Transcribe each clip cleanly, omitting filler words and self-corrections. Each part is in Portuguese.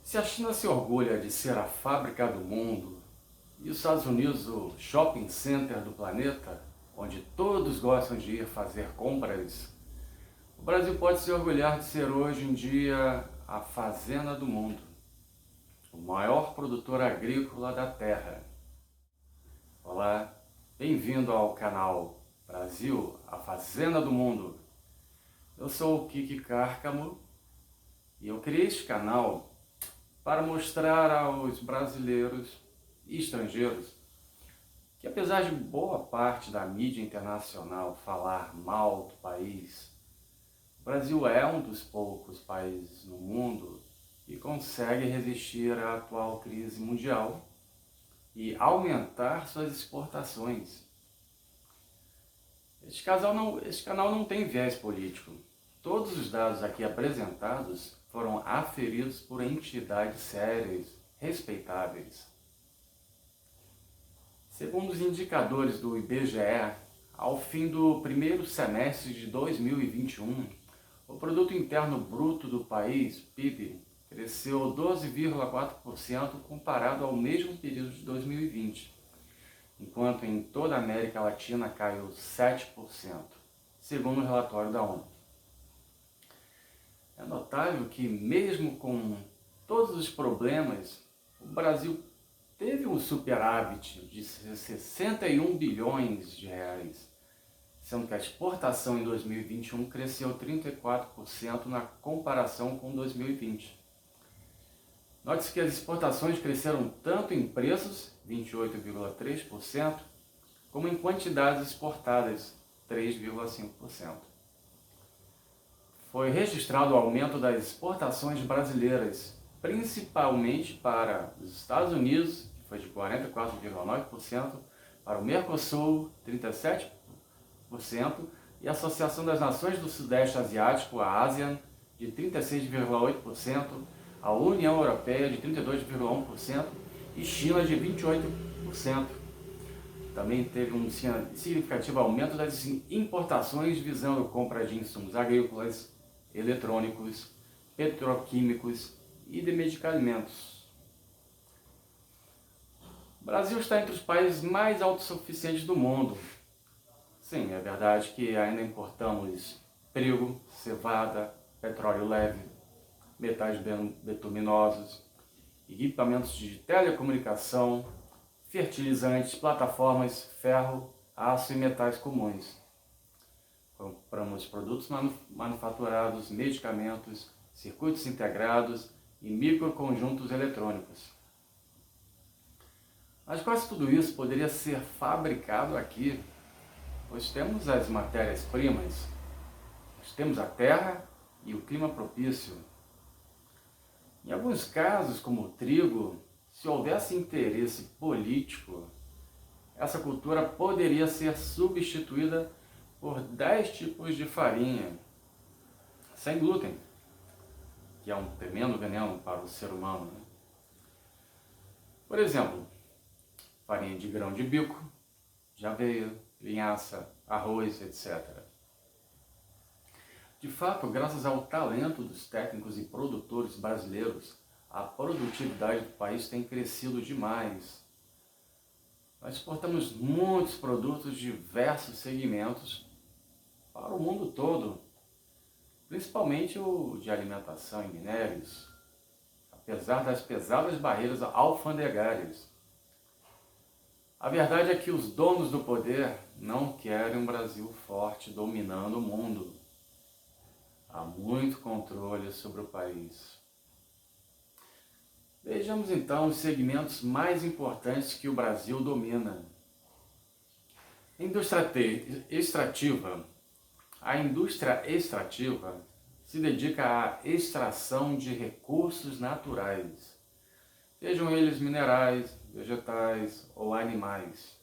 Se a China se orgulha de ser a fábrica do mundo e os Estados Unidos o shopping center do planeta, onde todos gostam de ir fazer compras, o Brasil pode se orgulhar de ser hoje em dia a fazenda do mundo, o maior produtor agrícola da Terra. Olá, bem-vindo ao canal Brasil, a Fazenda do Mundo. Eu sou o Kiki Cárcamo e eu criei este canal para mostrar aos brasileiros e estrangeiros que, apesar de boa parte da mídia internacional falar mal do país, o Brasil é um dos poucos países no mundo que consegue resistir à atual crise mundial e aumentar suas exportações. Este canal não tem viés político. Todos os dados aqui apresentados foram aferidos por entidades sérias, respeitáveis. Segundo os indicadores do IBGE, ao fim do primeiro semestre de 2021, o Produto Interno Bruto do país, PIB, cresceu 12,4% comparado ao mesmo período de 2020, enquanto em toda a América Latina caiu 7%, segundo o relatório da ONU. É notável que, mesmo com todos os problemas, o Brasil teve um superávit de 61 bilhões de reais, sendo que a exportação em 2021 cresceu 34% na comparação com 2020. Note-se que as exportações cresceram tanto em preços, 28,3%, como em quantidades exportadas, 3,5%. Foi registrado o aumento das exportações brasileiras, principalmente para os Estados Unidos, que foi de 44,9%, para o Mercosul, 37%, e a Associação das Nações do Sudeste Asiático, a ASEAN, de 36,8%, a União Europeia, de 32,1% e China, de 28%. Também teve um significativo aumento das importações visando compra de insumos agrícolas, eletrônicos, petroquímicos e de medicamentos. O Brasil está entre os países mais autossuficientes do mundo. Sim, é verdade que ainda importamos trigo, cevada, petróleo leve, metais betuminosos, equipamentos de telecomunicação, fertilizantes, plataformas, ferro, aço e metais comuns. Compramos produtos manufaturados, medicamentos, circuitos integrados e microconjuntos eletrônicos. Mas quase tudo isso poderia ser fabricado aqui, pois temos as matérias-primas, nós temos a terra e o clima propício. Em alguns casos, como o trigo, se houvesse interesse político, essa cultura poderia ser substituída por 10 tipos de farinha, sem glúten, que é um tremendo veneno para o ser humano. Por exemplo, farinha de grão de bico, de aveia, linhaça, arroz, etc. De fato, graças ao talento dos técnicos e produtores brasileiros, a produtividade do país tem crescido demais. Nós exportamos muitos produtos de diversos segmentos para o mundo todo, principalmente o de alimentação e minérios, apesar das pesadas barreiras alfandegárias. A verdade é que os donos do poder não querem um Brasil forte dominando o mundo. Há muito controle sobre o país. Vejamos então os segmentos mais importantes que o Brasil domina. Indústria extrativa. A indústria extrativa se dedica à extração de recursos naturais, sejam eles minerais, vegetais ou animais.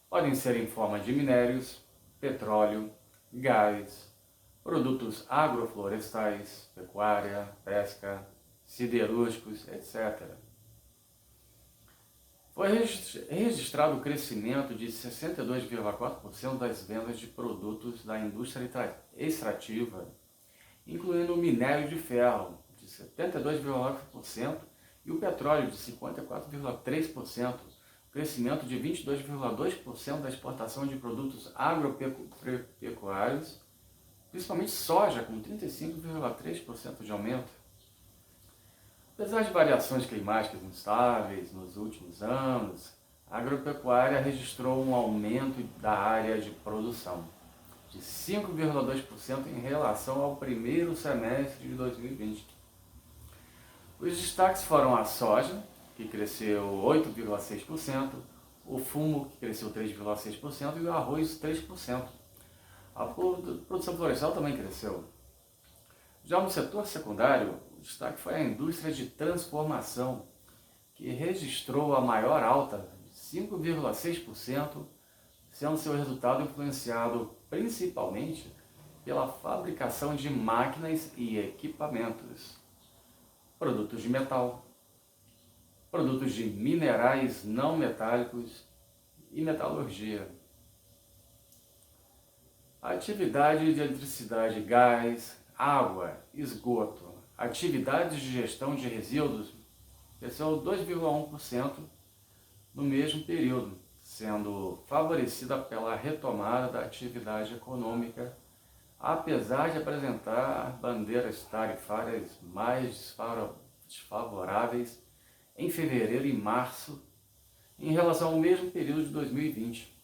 Podem ser em forma de minérios, petróleo, gás, produtos agroflorestais, pecuária, pesca, siderúrgicos, etc. Foi registrado o crescimento de 62,4% das vendas de produtos da indústria extrativa, incluindo o minério de ferro, de 72,9%, e o petróleo de 54,3%, crescimento de 22,2% da exportação de produtos agropecuários, principalmente soja, com 35,3% de aumento. Apesar de variações climáticas instáveis nos últimos anos, a agropecuária registrou um aumento da área de produção de 5,2% em relação ao primeiro semestre de 2020. Os destaques foram a soja, que cresceu 8,6%, o fumo, que cresceu 3,6%, e o arroz, 3%. A produção florestal também cresceu. Já no setor secundário, o destaque foi a indústria de transformação, que registrou a maior alta de 5,6%, sendo seu resultado influenciado principalmente pela fabricação de máquinas e equipamentos, produtos de metal, produtos de minerais não metálicos e metalurgia. A atividade de eletricidade, gás, água, esgoto, atividades de gestão de resíduos cresceu 2,1% no mesmo período, sendo favorecida pela retomada da atividade econômica, apesar de apresentar bandeiras tarifárias mais desfavoráveis em fevereiro e março em relação ao mesmo período de 2020.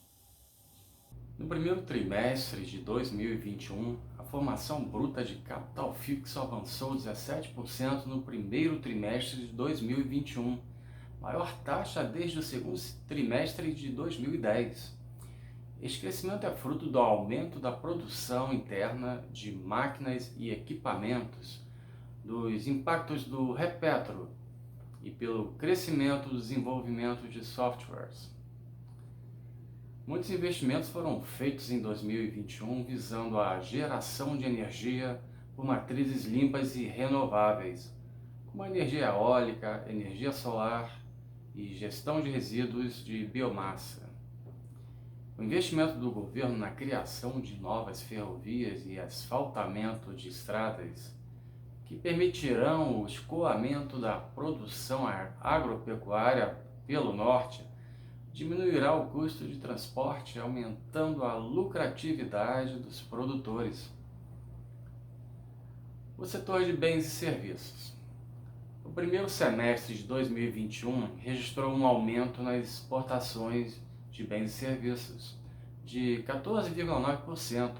No primeiro trimestre de 2021, a formação bruta de capital fixo avançou 17% no primeiro trimestre de 2021, maior taxa desde o segundo trimestre de 2010. Este crescimento é fruto do aumento da produção interna de máquinas e equipamentos, dos impactos do Repetro e pelo crescimento do desenvolvimento de softwares. Muitos investimentos foram feitos em 2021 visando a geração de energia por matrizes limpas e renováveis, como a energia eólica, energia solar e gestão de resíduos de biomassa. O investimento do governo na criação de novas ferrovias e asfaltamento de estradas, que permitirão o escoamento da produção agropecuária pelo norte, diminuirá o custo de transporte, aumentando a lucratividade dos produtores. O setor de bens e serviços. O primeiro semestre de 2021 registrou um aumento nas exportações de bens e serviços de 14,9%.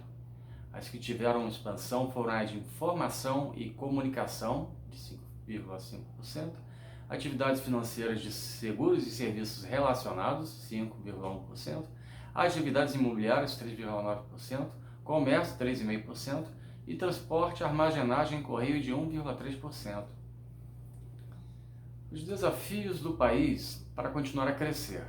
As que tiveram expansão foram as de informação e comunicação, de 5,5%, atividades financeiras de seguros e serviços relacionados, 5,1%, atividades imobiliárias, 3,9%, comércio, 3,5%, e transporte, armazenagem e correio, de 1,3%. Os desafios do país para continuar a crescer.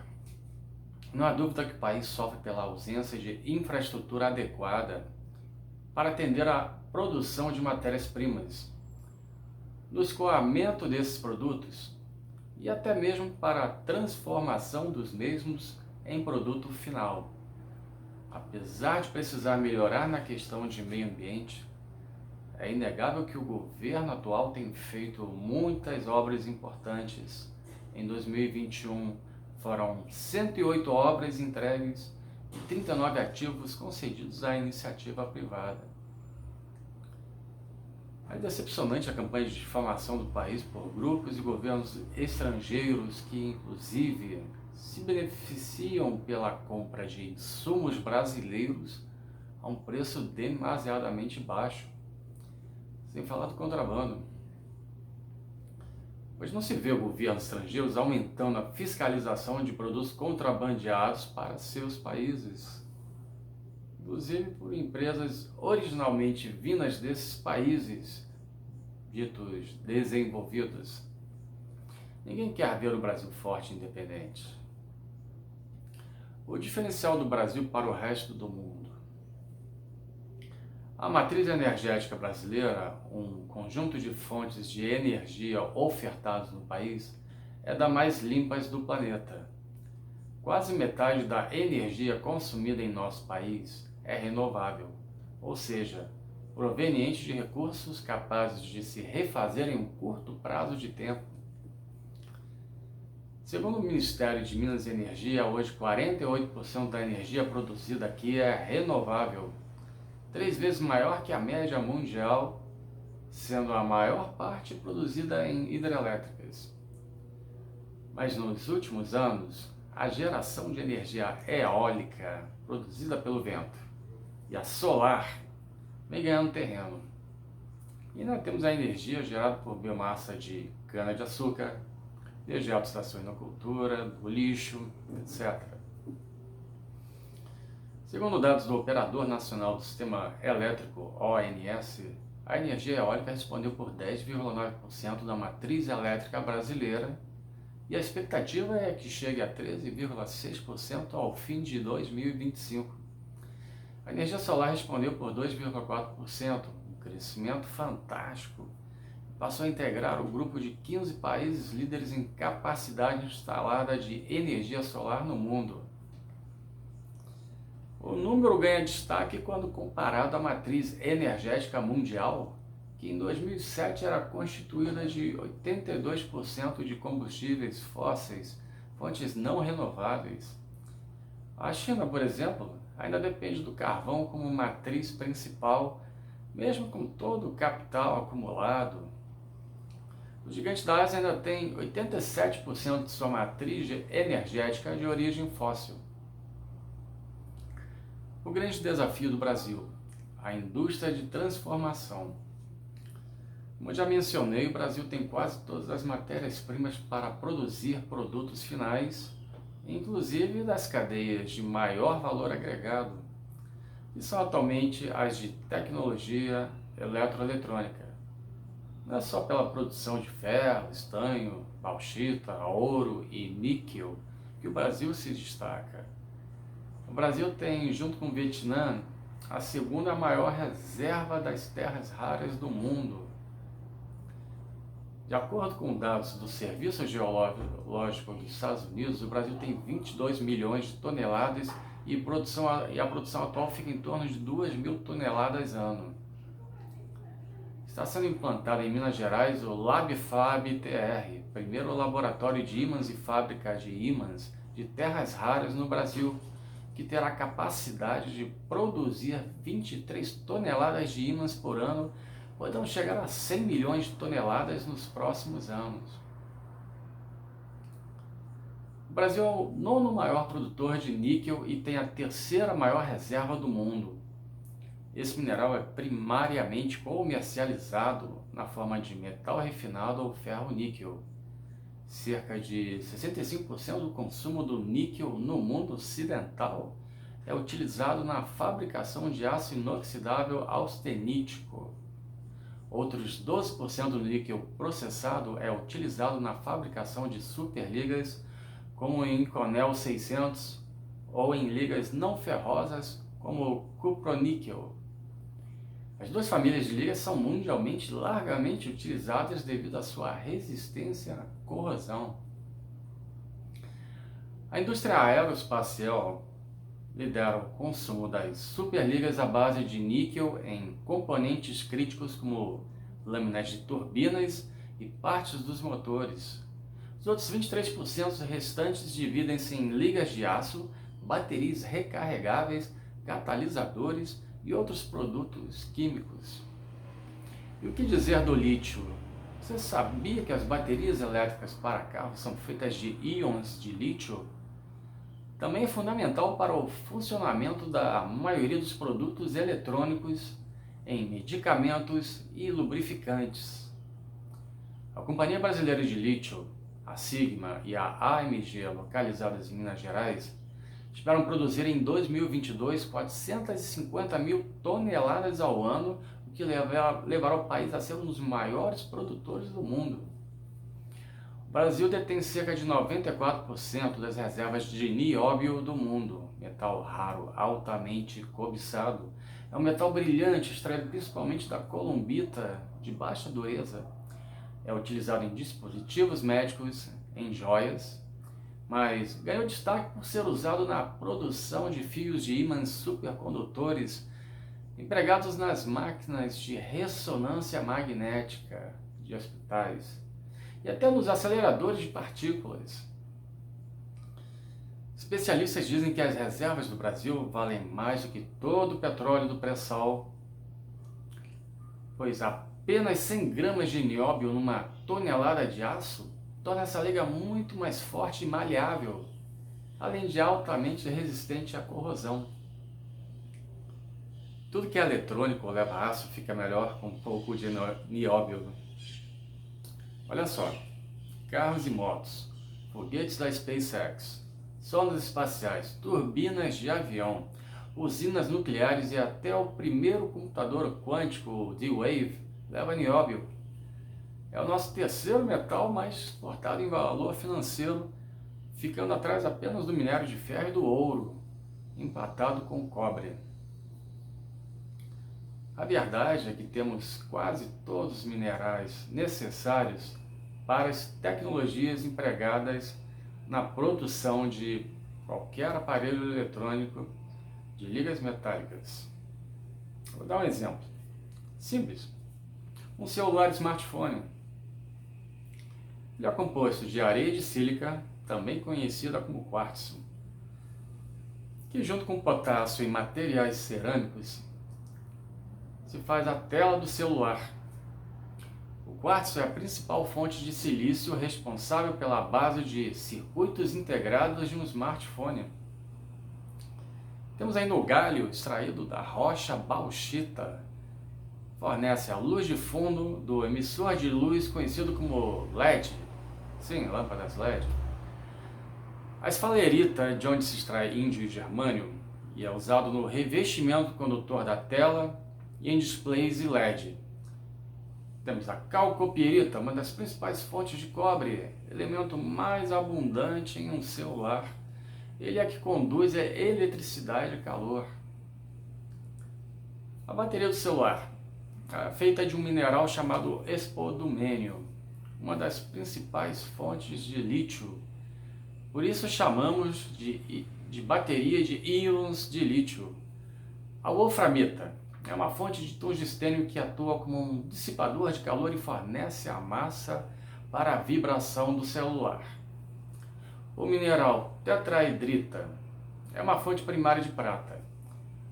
Não há dúvida que o país sofre pela ausência de infraestrutura adequada para atender à produção de matérias-primas, no escoamento desses produtos e até mesmo para a transformação dos mesmos em produto final. Apesar de precisar melhorar na questão de meio ambiente, é inegável que o governo atual tem feito muitas obras importantes. Em 2021 foram 108 obras entregues e 39 ativos concedidos à iniciativa privada. É decepcionante a campanha de difamação do país por grupos e governos estrangeiros que, inclusive, se beneficiam pela compra de insumos brasileiros a um preço demasiadamente baixo, sem falar do contrabando. Pois não se vê o governo estrangeiro aumentando a fiscalização de produtos contrabandeados para seus países, inclusive por empresas originalmente vindas desses países ditos desenvolvidos. Ninguém quer ver o Brasil forte e independente. O diferencial do Brasil para o resto do mundo. A matriz energética brasileira, um conjunto de fontes de energia ofertadas no país, é das mais limpas do planeta. Quase metade da energia consumida em nosso país é renovável, ou seja, provenientes de recursos capazes de se refazer em um curto prazo de tempo. Segundo o Ministério de Minas e Energia, hoje 48% da energia produzida aqui é renovável, 3 vezes maior que a média mundial, sendo a maior parte produzida em hidrelétricas. Mas nos últimos anos, a geração de energia eólica produzida pelo vento e a solar vem ganhando terreno. E ainda temos a energia gerada por biomassa de cana-de-açúcar, dejetos da suinocultura, do lixo, etc. Segundo dados do Operador Nacional do Sistema Elétrico, ONS, a energia eólica respondeu por 10,9% da matriz elétrica brasileira e a expectativa é que chegue a 13,6% ao fim de 2025. A energia solar respondeu por 2,4%, um crescimento fantástico. Passou a integrar o grupo de 15 países líderes em capacidade instalada de energia solar no mundo. O número ganha destaque quando comparado à matriz energética mundial, que em 2007 era constituída de 82% de combustíveis fósseis, fontes não renováveis. A China, por exemplo, ainda depende do carvão como matriz principal, mesmo com todo o capital acumulado. O gigante da Ásia ainda tem 87% de sua matriz energética de origem fóssil. O grande desafio do Brasil, a indústria de transformação. Como eu já mencionei, o Brasil tem quase todas as matérias-primas para produzir produtos finais, inclusive das cadeias de maior valor agregado, que são atualmente as de tecnologia eletroeletrônica. Não é só pela produção de ferro, estanho, bauxita, ouro e níquel que o Brasil se destaca. O Brasil tem, junto com o Vietnã, a segunda maior reserva das terras raras do mundo. De acordo com dados do Serviço Geológico dos Estados Unidos, o Brasil tem 22 milhões de toneladas e a produção atual fica em torno de 2.000 toneladas ano. Está sendo implantado em Minas Gerais o LabFab-TR, primeiro laboratório de ímãs e fábrica de ímãs de terras raras no Brasil, que terá capacidade de produzir 23 toneladas de ímãs por ano, podendo chegar a 100 milhões de toneladas nos próximos anos. O Brasil é o 9º maior produtor de níquel e tem a 3ª maior reserva do mundo. Esse mineral é primariamente comercializado na forma de metal refinado ou ferro-níquel. Cerca de 65% do consumo do níquel no mundo ocidental é utilizado na fabricação de aço inoxidável austenítico. Outros 12% do níquel processado é utilizado na fabricação de superligas, como em Inconel 600, ou em ligas não ferrosas, como o cuproníquel. As duas famílias de ligas são mundialmente largamente utilizadas devido à sua resistência à corrosão. A indústria aeroespacial lidera o consumo das superligas à base de níquel em componentes críticos como lâminas de turbinas e partes dos motores. Os outros 23% restantes dividem-se em ligas de aço, baterias recarregáveis, catalisadores e outros produtos químicos. E o que dizer do lítio? Você sabia que as baterias elétricas para carros são feitas de íons de lítio? Também é fundamental para o funcionamento da maioria dos produtos eletrônicos em medicamentos e lubrificantes. A Companhia Brasileira de Lítio, a Sigma e a AMG, localizadas em Minas Gerais, esperam produzir em 2022 450 mil toneladas ao ano, o que levará o país a ser um dos maiores produtores do mundo. O Brasil detém cerca de 94% das reservas de nióbio do mundo, metal raro, altamente cobiçado. É um metal brilhante, extraído principalmente da columbita de baixa dureza. É utilizado em dispositivos médicos, em joias, mas ganhou destaque por ser usado na produção de fios de ímãs supercondutores empregados nas máquinas de ressonância magnética de hospitais e até nos aceleradores de partículas. Especialistas dizem que as reservas do Brasil valem mais do que todo o petróleo do pré-sal, pois apenas 100 gramas de nióbio numa tonelada de aço torna essa liga muito mais forte e maleável, além de altamente resistente à corrosão. Tudo que é eletrônico ou leva aço fica melhor com um pouco de nióbio. Olha só, carros e motos, foguetes da SpaceX, sondas espaciais, turbinas de avião, usinas nucleares e até o primeiro computador quântico, o D-Wave, leva nióbio. É o nosso terceiro metal mais exportado em valor financeiro, ficando atrás apenas do minério de ferro e do ouro, empatado com o cobre. A verdade é que temos quase todos os minerais necessários para as tecnologias empregadas na produção de qualquer aparelho eletrônico de ligas metálicas. Vou dar um exemplo simples. Um celular smartphone. Ele é composto de areia de sílica, também conhecida como quartzo, que junto com potássio e materiais cerâmicos se faz a tela do celular. O quartzo é a principal fonte de silício responsável pela base de circuitos integrados de um smartphone. Temos ainda o galho extraído da rocha bauxita. Fornece a luz de fundo do emissor de luz conhecido como LED. Sim, lâmpadas LED. A esfalerita, de onde se extrai índio e germânio, e é usado no revestimento condutor da tela e em displays e LED. Temos a calcopirita, uma das principais fontes de cobre, elemento mais abundante em um celular. Ele é que conduz a eletricidade e calor. A bateria do celular é feita de um mineral chamado espodumênio, uma das principais fontes de lítio. Por isso chamamos de bateria de íons de lítio. A wolframita é uma fonte de tungstênio que atua como um dissipador de calor e fornece a massa para a vibração do celular. O mineral tetraedrita é uma fonte primária de prata.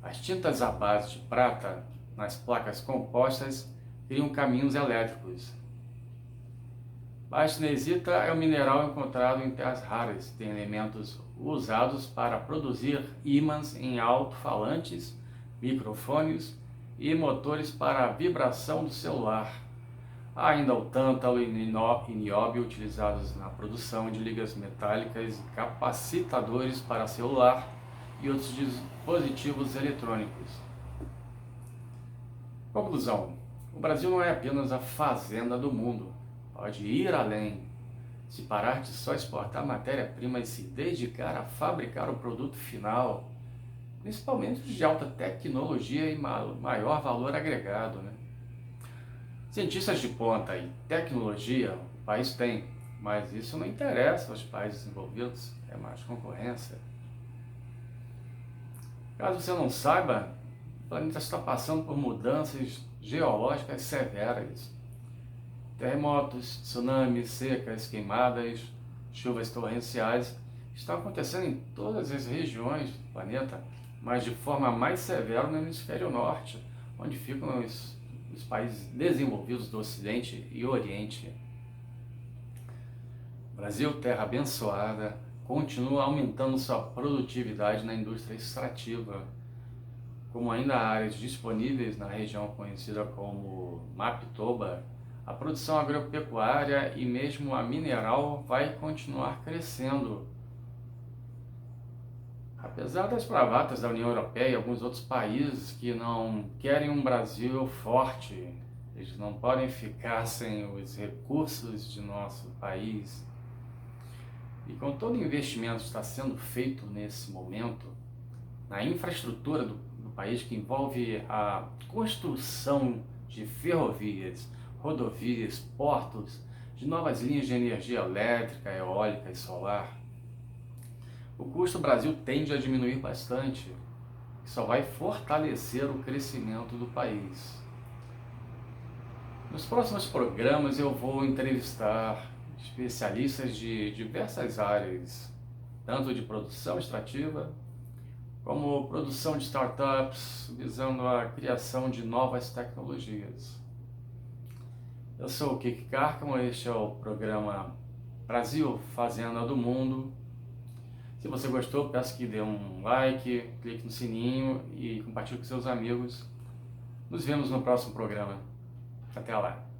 As tintas à base de prata nas placas compostas criam caminhos elétricos. Bastenesita é um mineral encontrado em terras raras. Tem elementos usados para produzir ímãs em alto-falantes, microfones e motores para a vibração do celular. Há ainda o tântalo e nióbio utilizados na produção de ligas metálicas e capacitadores para celular e outros dispositivos eletrônicos. Conclusão: o Brasil não é apenas a fazenda do mundo, pode ir além. Se parar de só exportar matéria-prima e se dedicar a fabricar o produto final, principalmente de alta tecnologia e maior valor agregado, né? Cientistas de ponta e tecnologia o país tem, mas isso não interessa aos países desenvolvidos, é mais concorrência. Caso você não saiba, o planeta está passando por mudanças geológicas severas. Terremotos, tsunamis, secas, queimadas, chuvas torrenciais estão acontecendo em todas as regiões do planeta, mas de forma mais severa no hemisfério norte, onde ficam os países desenvolvidos do Ocidente e Oriente. O Brasil, terra abençoada, continua aumentando sua produtividade na indústria extrativa, como ainda há áreas disponíveis na região conhecida como Mapitoba. A produção agropecuária e mesmo a mineral vai continuar crescendo. Apesar das bravatas da União Europeia e alguns outros países que não querem um Brasil forte, eles não podem ficar sem os recursos de nosso país. E com todo o investimento que está sendo feito nesse momento, na infraestrutura do país, que envolve a construção de ferrovias, rodovias, portos, de novas linhas de energia elétrica, eólica e solar, o custo do Brasil tende a diminuir bastante. que só vai fortalecer o crescimento do país. Nos próximos programas eu vou entrevistar especialistas de diversas áreas, tanto de produção extrativa, como produção de startups, visando a criação de novas tecnologias. Eu sou o Kiki Cárcamo, este é o programa Brasil Fazenda do Mundo. Se você gostou, peço que dê um like, clique no sininho e compartilhe com seus amigos. Nos vemos no próximo programa. Até lá!